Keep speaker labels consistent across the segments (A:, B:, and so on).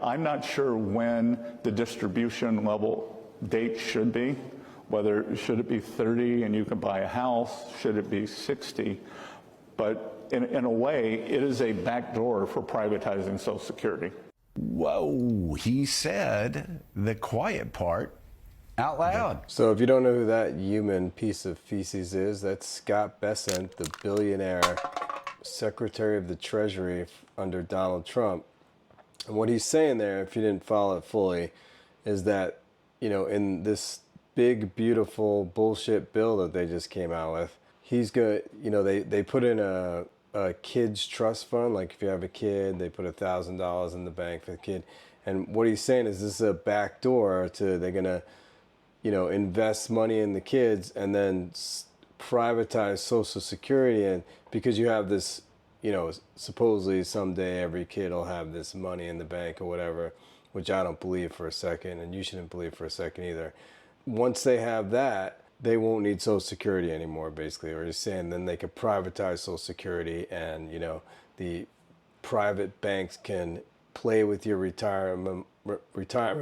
A: I'm not sure when the distribution level date should be, whether should it be 30 and you can buy a house, should it be 60, but in a way, it is a backdoor for privatizing Social Security.
B: Whoa, he said the quiet part out loud.
C: So if you don't know who that human piece of feces is, that's Scott Bessent, the billionaire Secretary of the Treasury under Donald Trump. And what he's saying there, if you didn't follow it fully, is that, you know, in this big, beautiful bullshit bill that they just came out with, he's going to, you know, they put in a kids trust fund. Like if you have a kid, they put $1,000 in the bank for the kid. And what he's saying is this is a backdoor to, they're going to, you know, invest money in the kids and then privatize Social Security. And because you have this, you know, supposedly someday every kid will have this money in the bank or whatever, which I don't believe for a second, and you shouldn't believe for a second either. Once they have that, they won't need Social Security anymore, basically. Or he's saying then they could privatize Social Security, and, you know, the private banks can play with your retirement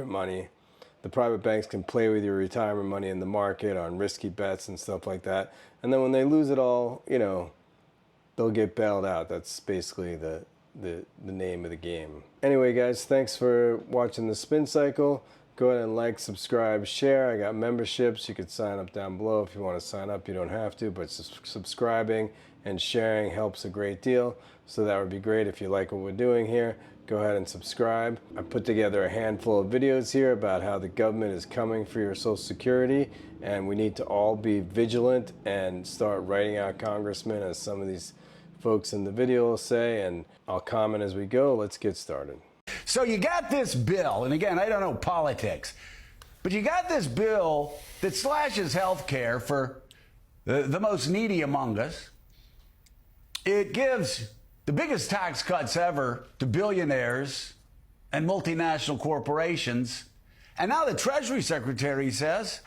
C: money. The private banks can play with your retirement money in the market on risky bets and stuff like that. And then when they lose it all, you know, they'll get bailed out. That's basically the name of the game. Anyway, guys, thanks for watching the Spin Cycle. Go ahead and like, subscribe, share. I got memberships. You could sign up down below if you want to sign up. You don't have to, but subscribing and sharing helps a great deal. So that would be great. If you like what we're doing here, go ahead and subscribe. I put together a handful of videos here about how the government is coming for your Social Security, and we need to all be vigilant and start writing out congressmen, as some of these folks in the video will say, and I'll comment as we go. Let's get started.
B: So you got this bill, and again, I don't know politics, but you got this bill that slashes health care for the most needy among us. It gives the biggest tax cuts ever to billionaires and multinational corporations. And now the Treasury Secretary says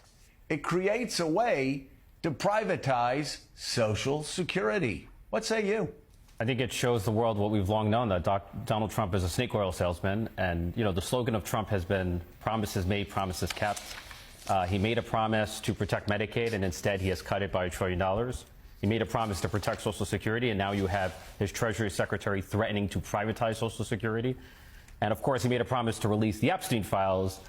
B: it creates a way to privatize Social Security. What say you?
D: I think it shows the world what we've long known, that Donald Trump is a snake oil salesman. And, you know, the slogan of Trump has been promises made, promises kept. He made a promise to protect Medicaid, and instead he has cut it by $1 trillion. He made a promise to protect Social Security, and now you have his Treasury Secretary threatening to privatize Social Security. And, of course, he made a promise to release the Epstein files,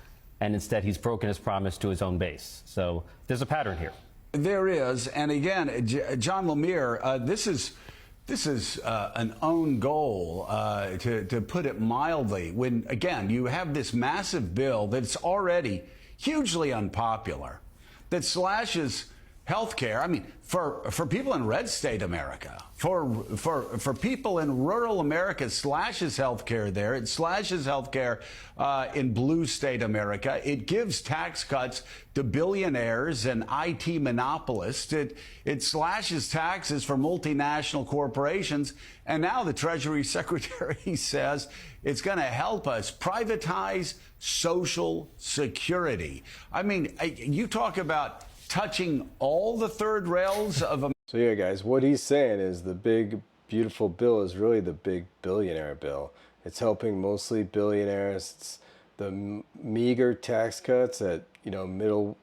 D: and instead he's broken his promise to his own base. So there's a pattern here.
B: There is. And, again, John Lemire, this is an own goal, to put it mildly, when, again, you have this massive bill that's already hugely unpopular, that slashes health care. I mean, for people in red state America, for people in rural America, it slashes health care there. It slashes health care in blue state America. It gives tax cuts to billionaires and IT monopolists. It slashes taxes for multinational corporations. And now the Treasury Secretary says it's going to help us privatize Social Security. I mean, you talk about touching all the third rails of America.
C: So yeah, guys, what he's saying is the big, beautiful bill is really the big billionaire bill. It's helping mostly billionaires. It's the meager tax cuts that, you know, middle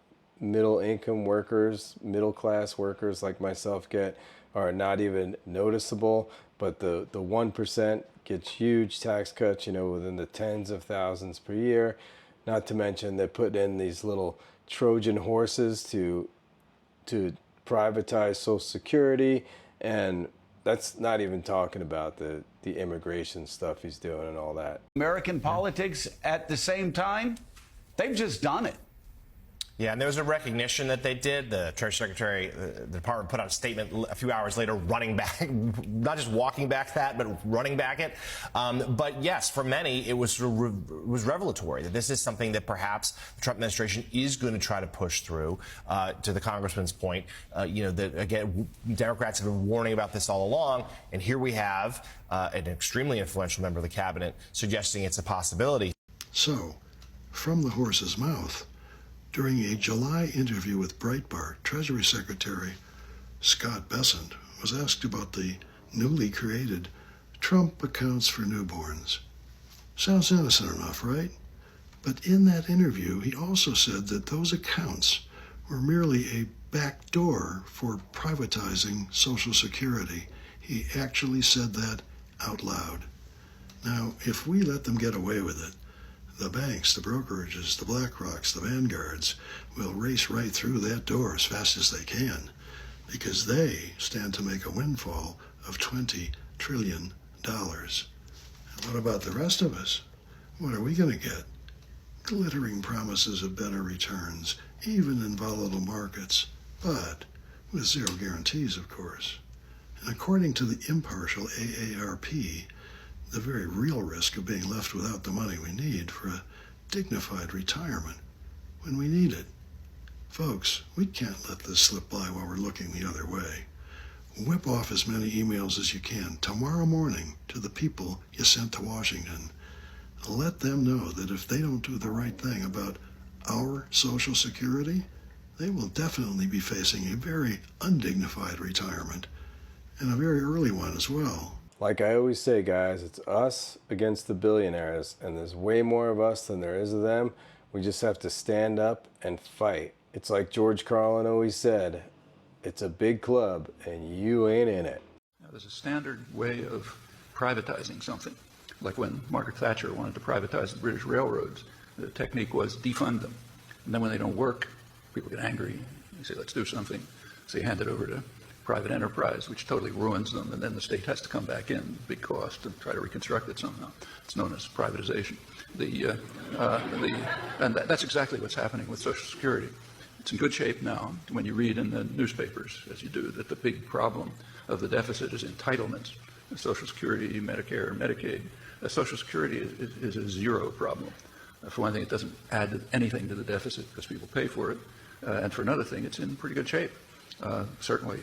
C: income workers, middle class workers like myself get are not even noticeable. But the 1% gets huge tax cuts, you know, within the tens of thousands per year. Not to mention they put in these little Trojan horses to privatize Social Security, and that's not even talking about the immigration stuff he's doing and all that.
B: American politics at the same time, they've just done it.
E: Yeah, and there was a recognition that they did. The Treasury Secretary, the department put out a statement a few hours later running back, not just walking back that, but running back it. But yes, for many, it was revelatory that this is something that perhaps the Trump administration is going to try to push through. To the congressman's point, you know, that again, Democrats have been warning about this all along, and here we have an extremely influential member of the cabinet suggesting it's a possibility.
F: So, from the horse's mouth. During a July interview with Breitbart, Treasury Secretary Scott Bessent was asked about the newly created Trump Accounts for Newborns. Sounds innocent enough, right? But in that interview, he also said that those accounts were merely a backdoor for privatizing Social Security. He actually said that out loud. Now, if we let them get away with it, the banks, the brokerages, the BlackRocks, the Vanguards will race right through that door as fast as they can, because they stand to make a windfall of $20 trillion. And what about the rest of us? What are we going to get? Glittering promises of better returns, even in volatile markets, but with zero guarantees, of course. And according to the impartial AARP, the very real risk of being left without the money we need for a dignified retirement when we need it. Folks, we can't let this slip by while we're looking the other way. Whip off as many emails as you can tomorrow morning to the people you sent to Washington. Let them know that if they don't do the right thing about our Social Security, they will definitely be facing a very undignified retirement, and a very early one as well.
C: Like I always say, guys, it's us against the billionaires, and there's way more of us than there is of them. We just have to stand up and fight. It's like George Carlin always said, it's a big club, and you ain't in it.
G: Now, there's a standard way of privatizing something. Like when Margaret Thatcher wanted to privatize the British railroads, the technique was defund them. And then when they don't work, people get angry. They say, let's do something. So you hand it over to private enterprise, which totally ruins them, and then the state has to come back in, big cost, and try to reconstruct it somehow. It's known as privatization. And that's exactly what's happening with Social Security. It's in good shape now. When you read in the newspapers, as you do, that the big problem of the deficit is entitlements. Social Security, Medicare, Medicaid. Social Security is a zero problem. For one thing, it doesn't add anything to the deficit because people pay for it. And for another thing, it's in pretty good shape. Certainly,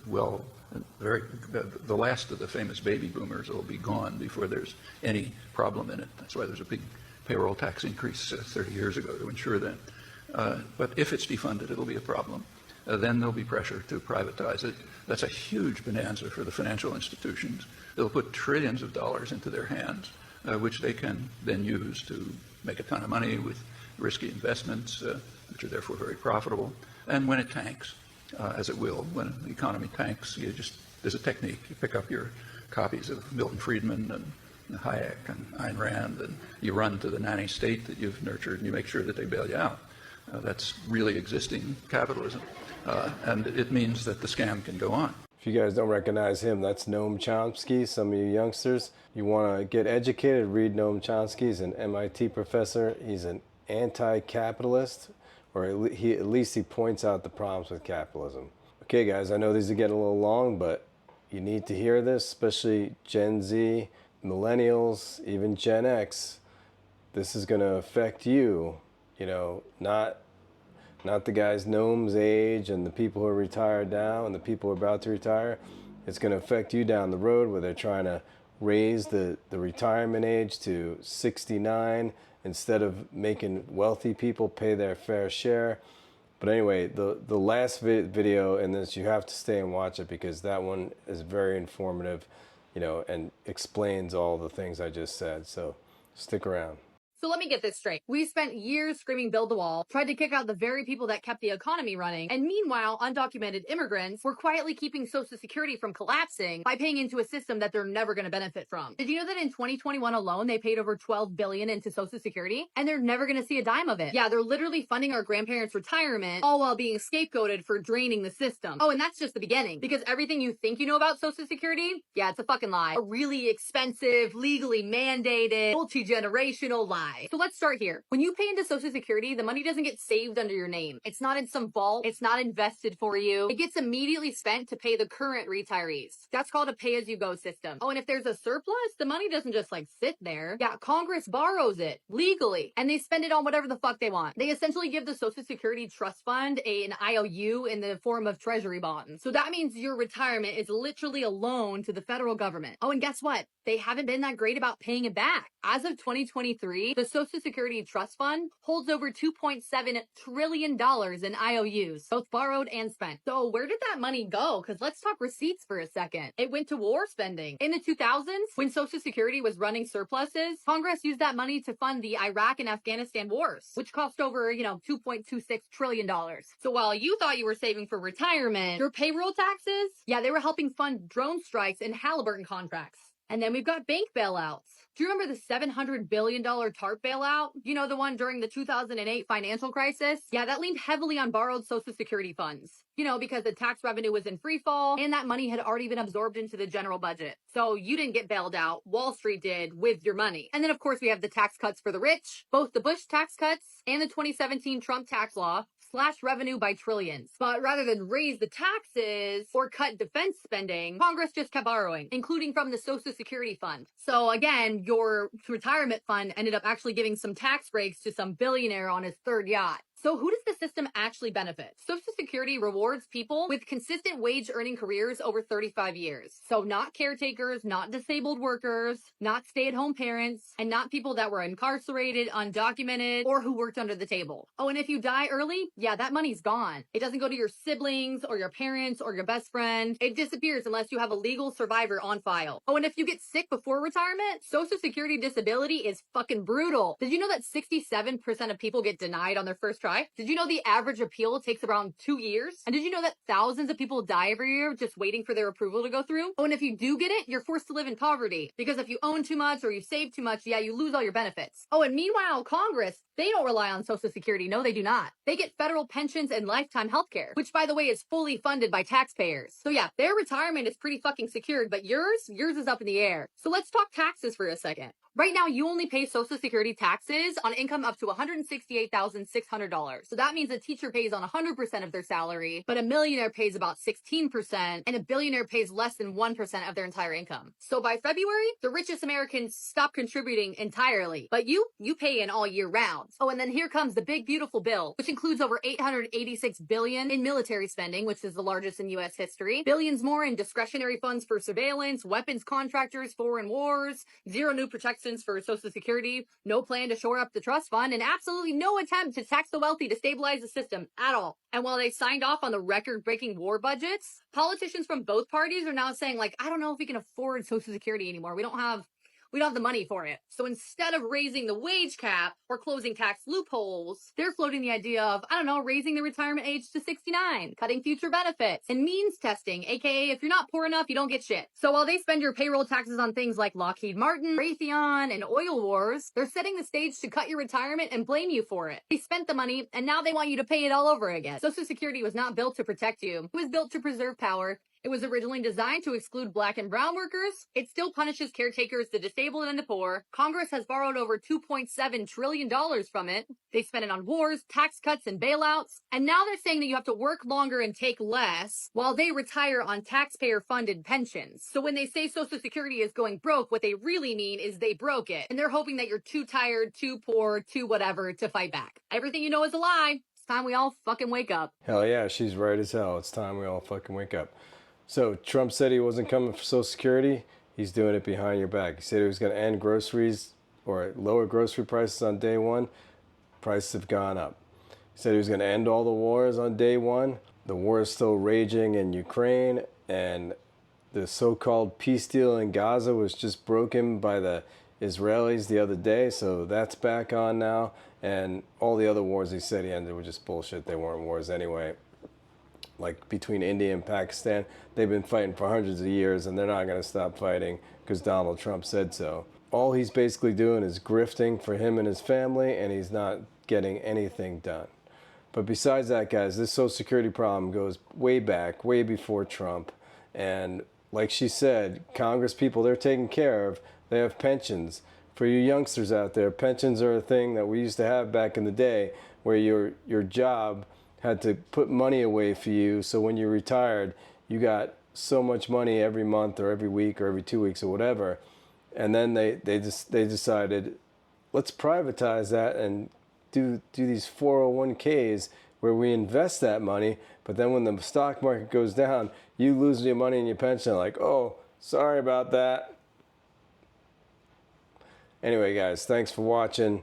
G: the last of the famous baby boomers will be gone before there's any problem in it. That's why there's a big payroll tax increase 30 years ago to ensure that. But if it's defunded, it'll be a problem. Then there'll be pressure to privatize it. That's a huge bonanza for the financial institutions. They'll put trillions of dollars into their hands, which they can then use to make a ton of money with risky investments, which are therefore very profitable. And when it tanks, as it will, when the economy tanks, there's a technique. You pick up your copies of Milton Friedman and Hayek and Ayn Rand, and you run to the nanny state that you've nurtured, and you make sure that they bail you out. That's really existing capitalism. And it means that the scam can go on.
C: If you guys don't recognize him, that's Noam Chomsky. Some of you youngsters, you want to get educated, read Noam Chomsky. He's an MIT professor. He's an anti-capitalist, or at least he points out the problems with capitalism. Okay, guys, I know these are getting a little long, but you need to hear this, especially Gen Z, millennials, even Gen X. This is going to affect you, not the guys Noam's age and the people who are retired now and the people who are about to retire. It's going to affect you down the road where they're trying to raise the retirement age to 69 instead of making wealthy people pay their fair share. But anyway, the last video in this, you have to stay and watch it because that one is very informative, and explains all the things I just said. So stick around.
H: So let me get this straight. We spent years screaming build the wall, tried to kick out the very people that kept the economy running, and meanwhile, undocumented immigrants were quietly keeping Social Security from collapsing by paying into a system that they're never going to benefit from. Did you know that in 2021 alone, they paid over $12 billion into Social Security, and they're never going to see a dime of it? Yeah, they're literally funding our grandparents' retirement, all while being scapegoated for draining the system. Oh, and that's just the beginning, because everything you think you know about Social Security, yeah, it's a fucking lie. A really expensive, legally mandated, multi-generational lie. So let's start here. When you pay into Social Security, the money doesn't get saved under your name. It's not in some vault. It's not invested for you. It gets immediately spent to pay the current retirees. That's called a pay-as-you-go system. Oh, and if there's a surplus, the money doesn't just sit there. Yeah, Congress borrows it legally, and they spend it on whatever the fuck they want. They essentially give the Social Security Trust Fund an IOU in the form of treasury bonds. So that means your retirement is literally a loan to the federal government. Oh, and guess what? They haven't been that great about paying it back. As of 2023, the The Social Security Trust Fund holds over $2.7 trillion in IOUs, both borrowed and spent. So where did that money go? Because let's talk receipts for a second. It went to war spending. In the 2000s, when Social Security was running surpluses, Congress used that money to fund the Iraq and Afghanistan wars, which cost over, $2.26 trillion. So while you thought you were saving for retirement, your payroll taxes, yeah, they were helping fund drone strikes and Halliburton contracts. And then we've got bank bailouts. Do you remember the $700 billion TARP bailout? You know, the one during the 2008 financial crisis? Yeah, that leaned heavily on borrowed Social Security funds. Because the tax revenue was in free fall and that money had already been absorbed into the general budget. So you didn't get bailed out. Wall Street did with your money. And then, of course, we have the tax cuts for the rich, both the Bush tax cuts and the 2017 Trump tax law slashed revenue by trillions. But rather than raise the taxes or cut defense spending, Congress just kept borrowing, including from the Social Security Fund. So again, your retirement fund ended up actually giving some tax breaks to some billionaire on his third yacht. So who does the system actually benefit? Social Security rewards people with consistent wage earning careers over 35 years. So not caretakers, not disabled workers, not stay-at-home parents, and not people that were incarcerated, undocumented, or who worked under the table. Oh, and if you die early, yeah, that money's gone. It doesn't go to your siblings or your parents or your best friend. It disappears unless you have a legal survivor on file. Oh, and if you get sick before retirement, Social Security disability is fucking brutal. Did you know that 67% of people get denied on their first try? Did you know the average appeal takes around 2 years? And did you know that thousands of people die every year just waiting for their approval to go through? Oh, and if you do get it, you're forced to live in poverty. Because if you own too much or you save too much, yeah, you lose all your benefits. Oh, and meanwhile, Congress, they don't rely on Social Security. No, they do not. They get federal pensions and lifetime health care, which, by the way, is fully funded by taxpayers. So yeah, their retirement is pretty fucking secured, but yours is up in the air. So let's talk taxes for a second. Right now, you only pay Social Security taxes on income up to $168,600. So that means a teacher pays on 100% of their salary, but a millionaire pays about 16%, and a billionaire pays less than 1% of their entire income. So by February, the richest Americans stop contributing entirely, but you pay in all year round. Oh, and then here comes the big, beautiful bill, which includes over $886 billion in military spending, which is the largest in U.S. history, billions more in discretionary funds for surveillance, weapons contractors, foreign wars, zero new protections for Social Security, no plan to shore up the trust fund, and absolutely no attempt to tax the wealthy to stabilize the system at all. And while they signed off on the record-breaking war budgets, politicians from both parties are now saying, I don't know if we can afford Social Security anymore. We don't have the money for it. So instead of raising the wage cap or closing tax loopholes, they're floating the idea of, raising the retirement age to 69, cutting future benefits, and means testing, aka if you're not poor enough, you don't get shit. So while they spend your payroll taxes on things like Lockheed Martin, Raytheon, and oil wars, they're setting the stage to cut your retirement and blame you for it. They spent the money, and now they want you to pay it all over again. Social Security was not built to protect you. It was built to preserve power. It was originally designed to exclude black and brown workers. It still punishes caretakers, the disabled, and the poor. Congress has borrowed over $2.7 trillion from it. They spent it on wars, tax cuts, and bailouts. And now they're saying that you have to work longer and take less while they retire on taxpayer-funded pensions. So when they say Social Security is going broke, what they really mean is they broke it. And they're hoping that you're too tired, too poor, too whatever to fight back. Everything you know is a lie. It's time we all fucking wake up.
C: Hell yeah, she's right as hell. It's time we all fucking wake up. So Trump said he wasn't coming for Social Security. He's doing it behind your back. He said he was going to end groceries or lower grocery prices on day one. Prices have gone up. He said he was going to end all the wars on day one. The war is still raging in Ukraine, and the so-called peace deal in Gaza was just broken by the Israelis the other day, so that's back on now. And all the other wars he said he ended were just bullshit. They weren't wars anyway. Like between India and Pakistan, they've been fighting for hundreds of years, and they're not going to stop fighting because Donald Trump said so. All he's basically doing is grifting for him and his family, and he's not getting anything done. But besides that, guys, this Social Security problem goes way back, way before Trump. And like she said, Congress people, they're taken care of. They have pensions. For you youngsters out there, pensions are a thing that we used to have back in the day where your job had to put money away for you, so when you retired, you got so much money every month or every week or every 2 weeks or whatever. And then they decided, let's privatize that and do these 401ks where we invest that money, but then when the stock market goes down, you lose your money in your pension. Like, oh, sorry about that. Anyway, guys, thanks for watching.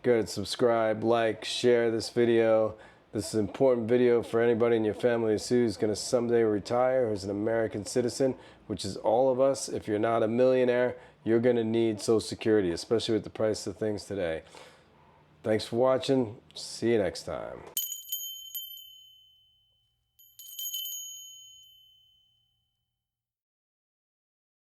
C: Go ahead and subscribe, like, share this video. This is an important video for anybody in your family who's going to someday retire, who's an American citizen, which is all of us. If you're not a millionaire, you're going to need Social Security, especially with the price of things today. Thanks for watching. See you next time.